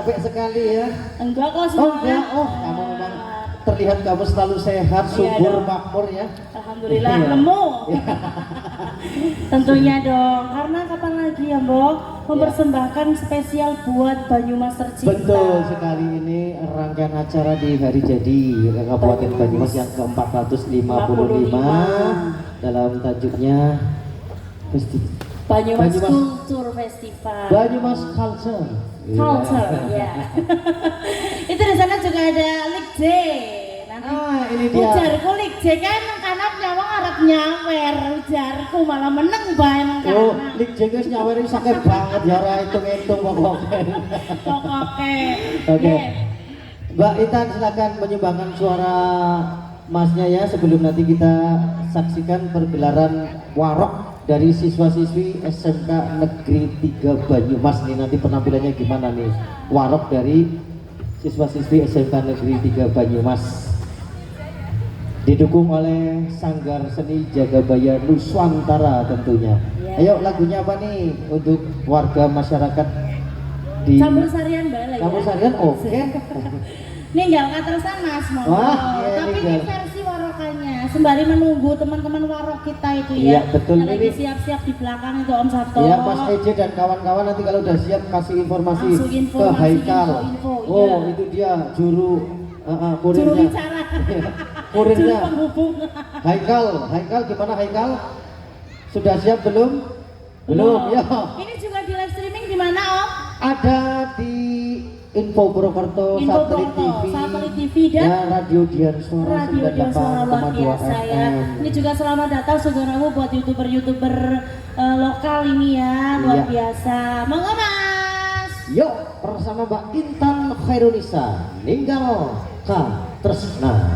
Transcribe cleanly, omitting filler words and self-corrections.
capek sekali ya. Enggak kok Oh semangat. enggak, oh kamu memang terlihat kamu selalu sehat, subur, makmur ya. Alhamdulillah, Iya. nemu. Tentunya dong, karena kapan lagi ya Mbok mempersembahkan spesial buat Banyumas tercinta. Betul sekali, ini rangkaian acara di hari jadi Kabupaten Banyumas yang ke-455 dalam tajuknya Banyumas Culture Festival. Banyumas Culture. Culture, ya. Itu di sana juga ada Lik J. Nanti Ini dia. ujarku Lik J kan kanap nyawang arep nyawer, ujarku malah meneng bae nang kana. Oh, Lik Jengges nyaweri sakit banget ya, ora hitung-hitung pokoknya. Pokoknya. Oke. Yeah. Mbak Intan silakan menyumbangkan suara masnya ya sebelum nanti kita saksikan pergelaran warok dari siswa-siswi SMK Negeri 3 Banyumas nih. Nanti penampilannya gimana nih? Warok dari siswa-siswi SMK Negeri 3 Banyumas. Didukung oleh Sanggar Seni Jagabaya Nuswantara tentunya. Ayo lagunya apa nih untuk warga masyarakat di Campur sarian balik. Campur sarian oke. Ninggal katerusan Mas monggo. Wah, iya, Tapi ini ninggal. versi warokannya. Sembari menunggu teman-teman warok kita itu ya. Iya, betul. Yang lagi Ini siap-siap di belakang itu Om Sabto. ya Mas Eje dan kawan-kawan nanti kalau udah siap kasih informasi Langsung info, ke langsung Haikal. info, Oh iya. itu dia juru Juru kurirnya. bicara. Juru Kurirnya. penghubung. Haikal gimana Haikal? Sudah siap belum? Belum ya. Ini juga di live streaming di mana Om? Ada di Info Purwokerto, Info Satelit Purwokerto, TV, Satelit TV dan ya, Radio Dian Suara Radio Dian Suara luar 98,2 biasa ya. FM. Ini juga selamat datang saudaraku buat youtuber lokal ini ya, luar Iya. biasa. Monggo Mas. Yuk bersama Mbak Intan Khairunisa, Ninggal Ka Tresna.